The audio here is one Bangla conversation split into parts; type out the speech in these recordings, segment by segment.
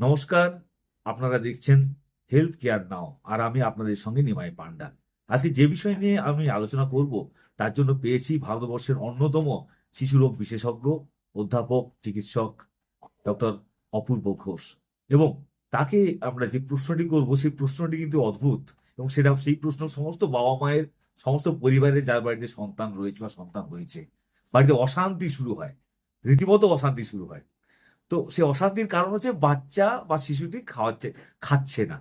নমস্কার। আপনারা দেখছেন হেলথ কেয়ার নাও, আর আমি আপনাদের সঙ্গে নিমাই পান্ডা। আজকে যে বিষয় নিয়ে আমি আলোচনা করব তার জন্য পেয়েছি ভারতবর্ষের অন্যতম শিশুরোগ বিশেষজ্ঞ, অধ্যাপক, চিকিৎসক ডক্টর অপূর্ব ঘোষ। এবং তাকে আমরা যে প্রশ্নটি করব সেই প্রশ্নটি কিন্তু অদ্ভুত, এবং সেই প্রশ্ন সমস্ত বাবা মায়ের, সমস্ত পরিবারের যার বাড়িতে সন্তান রয়েছে বা সন্তান হয়েছে, বাড়িতে অশান্তি শুরু হয়, রীতিমতো অশান্তি শুরু হয়। তো সে অশান্তির কারণ হচ্ছে বাচ্চা বা শিশুটি খাচ্ছে না।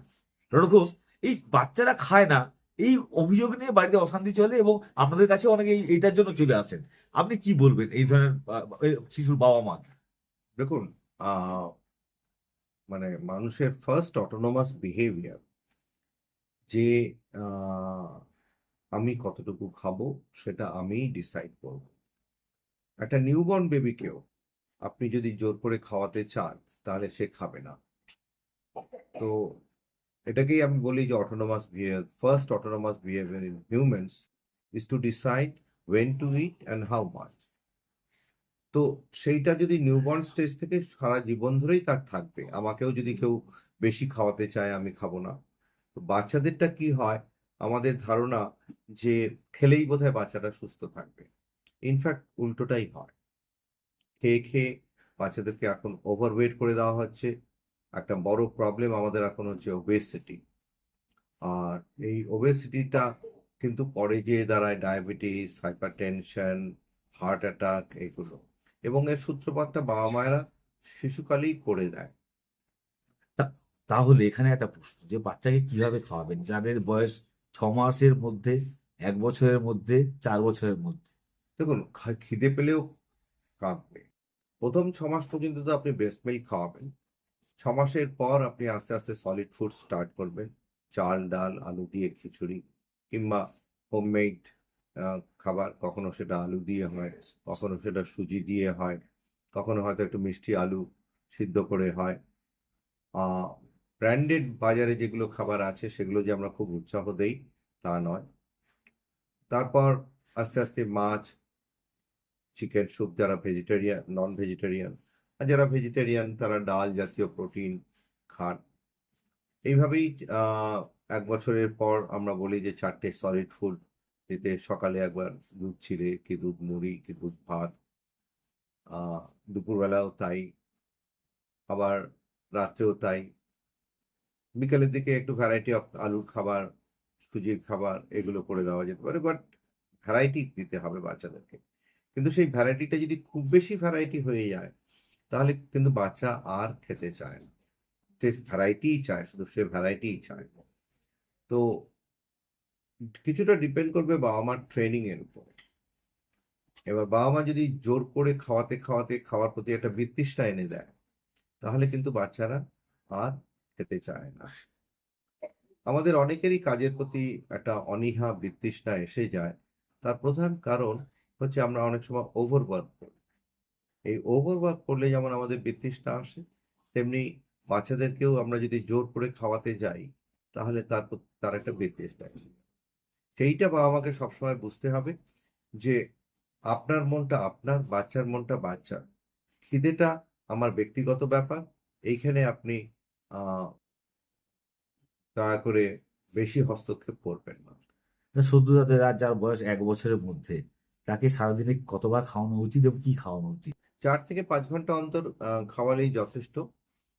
ডক্টর ঘোষ, এই বাচ্চারা খায় না, এই অভিযোগ নিয়ে বাড়িতে অশান্তি চলে এবং আপনাদের কাছে অনেকে এইটার জন্য চলে আসেন। আপনি কি বলবেন এই ধরনের শিশুর বাবা মা? দেখুন, আহ, মানে মানুষের ফার্স্ট অটোনোমাস বিহেভিয়ার যে আহ, আমি কতটুকু খাবো সেটা আমিই ডিসাইড করব। একটা নিউবর্ন বেবিকেও আপনি যদি জোর করে খাওয়াতে চান তাহলে সে খাবে না। তো এটাকেই আমি বলি যে autonomous behaviour, first autonomous behaviour in humans is to decide went to it and how much. তো সেইটা যদি নিউবর্ন স্টেজ থেকে সারা জীবন ধরেই তার থাকবে। আমাকেও যদি কেউ বেশি খাওয়াতে চায় আমি খাবো না। তো বাচ্চাদেরটা কি হয়, আমাদের ধারণা যে খেলেই বোধহয় বাচ্চাটা সুস্থ থাকবে। ইনফ্যাক্ট উল্টোটাই হয়। খেয়ে খেয়ে বাচ্চাদেরকে এখন ওভারওয়েট করে দেওয়া হচ্ছে। একটা বড় প্রবলেম আমাদের এখন হচ্ছে ওবেসিটি। আর এই ওবেসিটিটা কিন্তু পরে যেয়ে দাঁড়ায় ডায়াবেটিস, হাইপারটেনশন, হার্ট অ্যাটাক এগুলো। এবং এর সূত্রপাতটা বাবা মায়েরা শিশুকালেই করে দেয়। তা- তাহলে এখানে একটা প্রশ্ন, যে বাচ্চাকে কিভাবে খাওয়াবেন যাদের বয়স 6 মাসের মধ্যে, 1 বছরের মধ্যে, 4 বছরের মধ্যে? দেখুন, খিদে পেলেও কাঁদবে। প্রথম 6 মাস পর্যন্ত তো আপনি ব্রেস্ট মিল্ক খাওয়াবেন। 6 মাসের পর আপনি আস্তে আস্তে সলিড ফুড স্টার্ট করবেন। চাল, ডাল, আলু দিয়ে খিচুড়ি, কিংবা হোমমেড খাবার। কখনো সেটা আলু দিয়ে হয়, কখনো সেটা সুজি দিয়ে হয়, কখনো হয়তো একটু মিষ্টি আলু সিদ্ধ করে হয়। ব্র্যান্ডেড বাজারে যেগুলো খাবার আছে সেগুলো যে আমরা খুব উৎসাহ দেই তা নয়। তারপর আস্তে আস্তে মাছ, চিকেন স্যুপ, যারা ভেজিটেরিয়ান, নন ভেজিটেরিয়ান, আর যারা ভেজিটেরিয়ান তারা ডাল জাতীয় প্রোটিন খান। এইভাবেই 1 বছরের পর আমরা বলি যে 4টে সলিড ফুড দিতে। সকালে একবার দুধ চিড়ে, কি দুধ মুড়ি, কি দুধ ভাত, আহ দুপুরবেলাও তাই, আবার রাত্রেও তাই। বিকালের দিকে একটু ভ্যারাইটি অফ আলুর খাবার, সুজির খাবার এগুলো করে দেওয়া যেতে পারে। বাট ভ্যারাইটি দিতে হবে বাচ্চাদেরকে। কিন্তু সেই ভ্যারাইটিটা যদি খুব বেশি ভ্যারাইটি হয়ে যায় তাহলে কিন্তু বাচ্চা আর খেতে চায় না। সে ভ্যারাইটিই চায়, শুধু সে ভ্যারাইটিই চায়। তো কিছুটা ডিপেন্ড করবে বাবা মার ট্রেনিং এর উপর। এবার বাবা মা যদি জোর করে খাওয়াতে খাওয়াতে খাওয়ার প্রতি একটা বিতৃষ্ণা এনে দেয় তাহলে কিন্তু বাচ্চারা আর খেতে চায় না। আমাদের অনেকেরই কাজের প্রতি একটা অনীহা, বিতৃষ্ণা এসে যায়। তার প্রধান কারণ হচ্ছে আমরা অনেক সময় ওভারওয়ার্ক করি। এই ওভারওয়ার্ক করলে যেমন আমাদের বিতৃষ্ণা আসে, তেমনি বাচ্চাদেরকেও আমরা যদি জোর করে খাওয়াতে যাই তাহলে তার একটা বিতৃষ্ণা আসে। সেইটা বাবা মাকে সবসময় বুঝতে হবে যে আপনার মনটা আপনার, বাচ্চার মনটা বাচ্চার। খিদেটা আমার ব্যক্তিগত ব্যাপার। এইখানে আপনি আহ দয়া করে বেশি হস্তক্ষেপ করবেন না। সদ্য যার বয়স 1 বছরের মধ্যে, তাকে সারাদিনে কতবার খাওয়ানো উচিত এবং কি খাওয়ানো উচিত? 4 থেকে 5 ঘন্টা অন্তর খাওয়ালেই যথেষ্ট।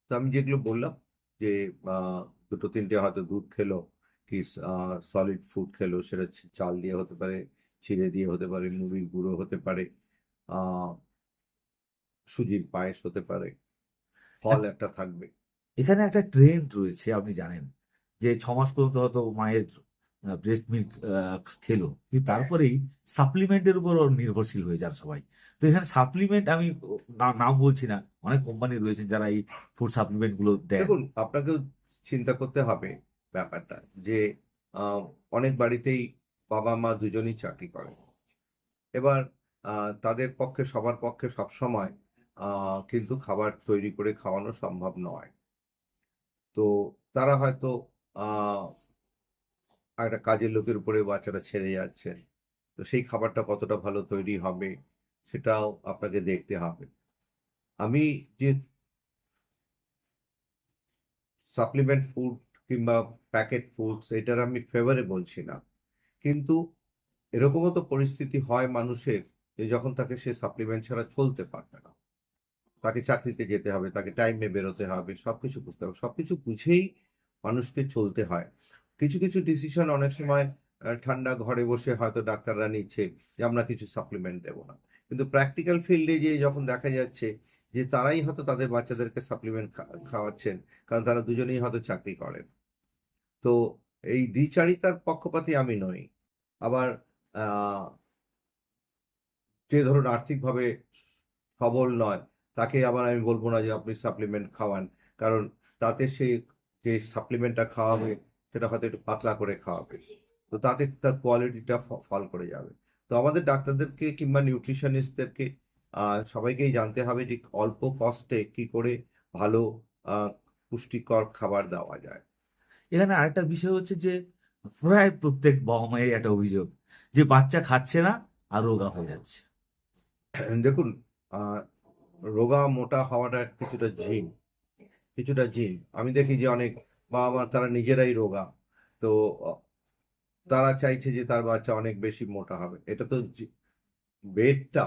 তো আমি যেগুলো বললাম যে আহ, দুটো তিনটে হয়তো দুধ খেলো, কি সলিড ফুড খেলো, সেটা চাল দিয়ে হতে পারে, চিড়ে দিয়ে হতে পারে, মুড়ির গুঁড়ো হতে পারে, আহ সুজির পায়েস হতে পারে, ফল একটা থাকবে। এখানে একটা ট্রেন্ড রয়েছে, আপনি জানেন, যে 6 মাস পর্যন্ত হয়তো মায়ের ব্রেস্ট মিল্ক খেলো, কিন্তু তারপরেই সাপ্লিমেন্টের উপর ওর নির্ভরশীল হয়ে যান সবাই। তো এখানে সাপ্লিমেন্ট, আমি নাম বলছি না, অনেক কোম্পানি রয়েছেন যারা এই ফুড সাপ্লিমেন্ট গুলো দেন। দেখুন, আপনাকেও চিন্তা করতে হবে ব্যাপারটা যে আহ, অনেক বাড়িতেই বাবা মা দুজনেই চাকরি করে। এবার তাদের পক্ষে, সবার পক্ষে সবসময় কিন্তু খাবার তৈরি করে খাওয়ানো সম্ভব নয়। তো তারা হয়তো আহ একটা কাজের লোকের উপরে বাচ্চারা ছেড়ে যাচ্ছেন। তো সেই খাবারটা কতটা ভালো তৈরি হবে সেটাও আপনাকে দেখতে হবে। আমি যে সাপ্লিমেন্ট ফুড কিংবা প্যাকেট ফুডস এটার আমি ফেভারে বলছি না, কিন্তু এরকমও তো পরিস্থিতি হয় মানুষের যে যখন তাকে সে সাপ্লিমেন্ট ছাড়া চলতে পারবে না, তাকে চাকরিতে যেতে হবে, তাকে টাইমে বেরোতে হবে, সবকিছু বুঝতে হবে, সবকিছু বুঝেই মানুষকে চলতে হয়। কিছু কিছু ডিসিশন অনেক সময় ঠান্ডা ঘরে বসে হয়তো ডাক্তাররা নিচ্ছে যে আমরা কিছু সাপ্লিমেন্ট দেবো না, কিন্তু প্র্যাকটিক্যাল ফিল্ডে যে যখন দেখা যাচ্ছে যে তারাই হয়তো তাদের বাচ্চাদেরকে সাপ্লিমেন্ট খাওয়াচ্ছেন, কারণ তারা দুজনেই হয়তো চাকরি করেন। তো এই দ্বিচারিতার পক্ষপাতী আমি নই। আবার আহ যে ধরুন আর্থিকভাবে সবল নয়, তাকে আবার আমি বলব না যে আপনি সাপ্লিমেন্ট খাওয়ান। কারণ তাতে সে যে সাপ্লিমেন্টটা খাওয়াবে সেটা হয়তো একটু পাতলা করে খাওয়াবে। তো তাতে তার কোয়ালিটিটা ফল করে যাবে। তো আমাদের ডাক্তারদেরকে কিংবা নিউট্রিশনিস্টদেরকে সবাইকেই জানতে হবে যে অল্প কস্টে কি করে ভালো আ পুষ্টিকর খাবার দেওয়া যায়। এখানে আরেকটা বিষয় হচ্ছে যে প্রায় প্রত্যেক বাবা মায়ের একটা অভিযোগ যে বাচ্চা খাচ্ছে না আর রোগা হয়ে যাচ্ছে। দেখুন, আ রোগা মোটা হওয়াটা কিছুটা জিন। আমি দেখি যে অনেক বাবা-মা তারা নিজেরাই রোগা। তো অ তারা চাইছে যে তার বাচ্চা অনেক বেশি মোটা হবে। এটা তো ওয়েটটা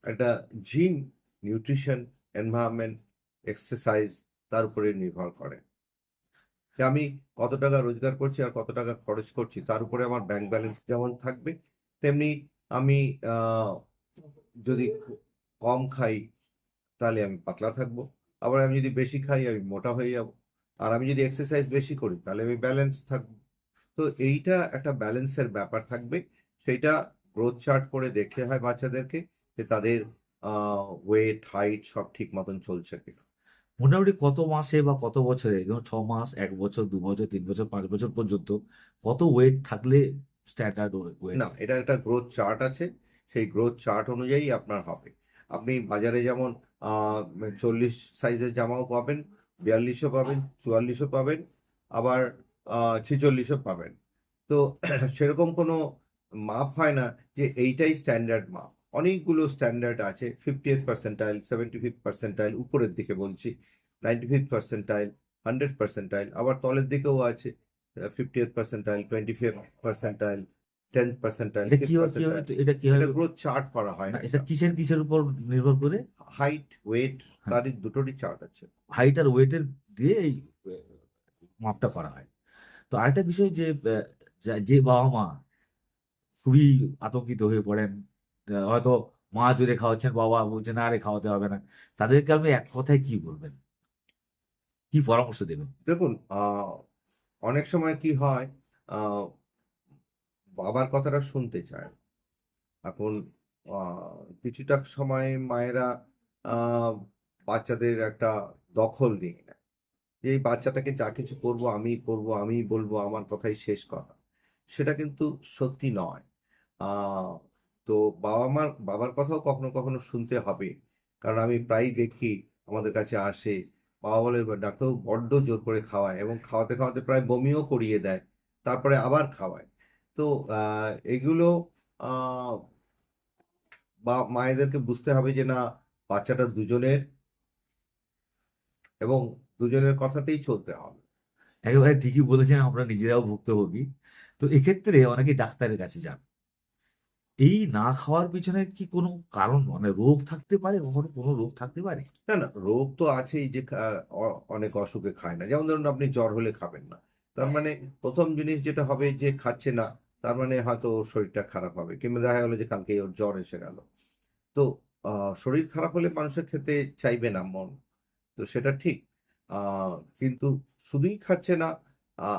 একটা জিন, নিউট্রিশন, এনভায়রনমেন্ট, এক্সারসাইজ তার উপরে নির্ভর করে। যে আমি কত টাকা রোজগার করছি আর কত টাকা খরচ করছি তার উপরে আমার ব্যাংক ব্যালেন্স যেমন থাকবে, তেমনি আমি আ যদি কম খাই তাহলে আমি পাতলা থাকবো। আবার আমি যদি বেশি খাই আমি মোটা হয়ে যাবো। আর আমি যদি এক্সারসাইজ বেশি করি তাহলে আমি ব্যালেন্স থাকবো। তো এইটা একটা ব্যালেন্সের ব্যাপার থাকবে। সেইটা গ্রোথ চার্ট করে দেখতে হয় বাচ্চাদেরকে যে তাদের আ ওয়েট, হাইট সব ঠিক মতন চলছে কিনা। মোটামুটি কত মাসে বা কত বছরে, যেমন 6 মাস, 1 বছর, 2 বছর, 3 বছর, 5 বছর পর্যন্ত কত ওয়েট থাকলে স্ট্যান্ডার্ড ওয়েট না, হয়? এটা একটা গ্রোথ চার্ট আছে। সেই গ্রোথ চার্ট অনুযায়ী আপনার হবে। আপনি বাজারে যেমন আ 40 সাইজের জামাও পাবেন, 42 ও পাবেন, 44 ও পাবেন, আবার 46 ও পাবেন। তো সেরকম কোনো মাপ হয় না যে এইটাই স্ট্যান্ডার্ড মাপ। অনেকগুলো স্ট্যান্ডার্ড আছে। 50th পার্সেন্টাইল, 75th পার্সেন্টাইল উপরের দিকে বলছি। 95th পার্সেন্টাইল, 100th পার্সেন্টাইল আবার তলের দিকেও আছে। 50th percentile, 25th percentile, 10th percentile, এটা 5th কিভাবে কিভাবে পার্সেন্টাইল। এটা এটা কিভাবে গ্রোথ চার্ট করা হয় না, এটা একটা। কিসের উপর নির্ভর করে? হাইট, ওয়েট হ্যাঁ, তারই দুটোরই চার্ট আছে। হাইট আর ওয়েটের দিয়ে এই মাপটা করা হয়। তো আরেকটা বিষয় যে যে বাবা মা খুবই আতঙ্কিত হয়ে পড়েন, হয়তো মা জোরে খাওয়াচ্ছেন, বাবা বলছে না আরে খাওয়াতে হবে না, তাদেরকে আপনি এক কথায় কি বলবেন, কি পরামর্শ দেবেন? দেখুন, অনেক সময় কি হয়, আ বাবার কথাটা শুনতে চায়। এখন আ কিছুটা সময় মায়েরা আ বাচ্চাদের একটা দখল নিয়ে নেয়। যে এই বাচ্চাটাকে যা কিছু করব আমিই করব, আমিই বলব, আমার কথাই শেষ কথা। সেটা কিন্তু সত্যি নয়। আ তো বাবার কথাও কখনো, কখনো শুনতে হবে। কারণ আমি প্রায়ই দেখি আমাদের কাছে আসে, বাবা বলে, "ডাক্তারবাবু বড্ড জোর করে খাওয়ায় এবং খাওয়াতে, খাওয়াতে প্রায় বমিও করিয়ে দেয়। তারপরে আবার খাওয়ায়।" তো আ এগুলো আ মায়েদেরকে বুঝতে হবে যে না, বাচ্চাটা দুজনের এবং দুজনের কথাতেই চলতে হবে। একেবারে ঠিকই বলেছেন, আমরা নিজেরাও ভুক্তভোগী। তো এক্ষেত্রে অনেকেই ডাক্তারের কাছে যান। এই না খাওয়ার পিছনে কি কোনো কারণ, মানে রোগ থাকতে পারে? কখনো কোনো রোগ থাকতে পারে? না, না, রোগ তো আছেই যে অনেক অসুখে খায় না। যেমন ধরুন আপনি জ্বর হলে খাবেন না। তার মানে ১ম জিনিস যেটা হবে যে খাচ্ছে না, তার মানে হয়তো ওর শরীরটা খারাপ হবে। কিংবা দেখা গেল যে কালকেই ওর জ্বর এসে গেল। তো আ শরীর খারাপ হলে মানুষের খেতে চাইবে না মন। তো সেটা ঠিক। আ কিন্তু শুধুই খাচ্ছে না, আ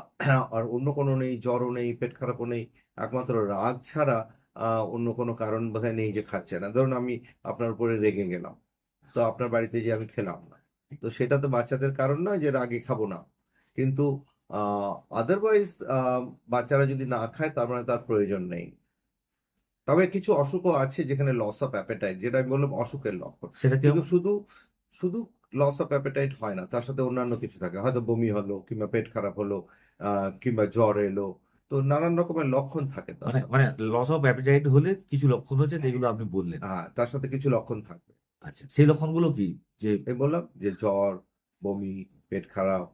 আর অন্য কোনো নেই, জ্বরও নেই, পেট খারাপও নেই। একমাত্র রাগ ছাড়া আ অন্য কোনো কারণ বোধহয় নেই যে খাচ্ছে না। ধরুন আমি আপনার উপরে রেগে গেলাম। তো আপনার বাড়িতে যেয়ে আমি খেলাম না। তো সেটা তো বাচ্চাদের কারণ নয় যে রাগে খাবো না। কিন্তু আ আদারওয়াইজ বাচ্চারা যদি না খায় তার মানে তার প্রয়োজন নেই। তবে কিছু অসুখও আছে যেখানে লস অফ অ্যাপেটাইট, যেটা আমি বললাম অসুখের লক্ষণ। সেটা কিন্তু কেমন? শুধু লস অফ অ্যাপেটাইট হয় না। তার সাথে অন্যান্য কিছু থাকে। হয়তো বমি হলো কিংবা পেট খারাপ হলো, আ কিংবা জ্বর এলো। তো নানান রকমের লক্ষণ থাকে তার মানে সাথে। মানে লস অফ অ্যাপেটাইট হলে কিছু লক্ষণ হচ্ছে যেগুলো আপনি বললেন। তার সাথে কিছু লক্ষণ থাকবে। আচ্ছা, সেই লক্ষণগুলো কি? যে এই বললাম যে জ্বর, বমি, পেট খারাপ।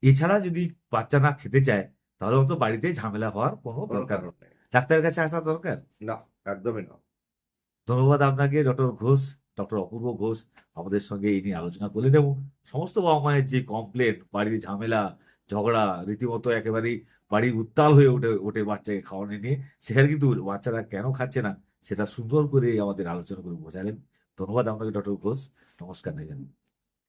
এছাড়া যদি বাচ্চা না খেতে চায় তাহলে অন্তত বাড়িতে ঝামেলা হওয়ার কোনো কোনো দরকার কারণ নেই, নেই। ডাক্তারের কাছে আসা দরকার। না, একদমই না। ধন্যবাদ আপনাকে ডক্টর ঘোষ, ডক্টর অপূর্ব ঘোষ আমাদের সঙ্গে এই নিয়ে আলোচনা করলেন এবং সমস্ত বাবা মায়ের যে কমপ্লেন, বাড়ির ঝামেলা, ঝগড়া রীতিমতো একেবারেই বাড়ি উত্তাল হয়ে ওঠে বাচ্চাকে খাওয়ানো নিয়ে, সেখানে কিন্তু বাচ্চারা কেন খাচ্ছে না সেটা সুন্দর করে আমাদের আলোচনা করে বোঝালেন। ধন্যবাদ আপনাকে ডক্টর ঘোষ, নমস্কার নেবেন।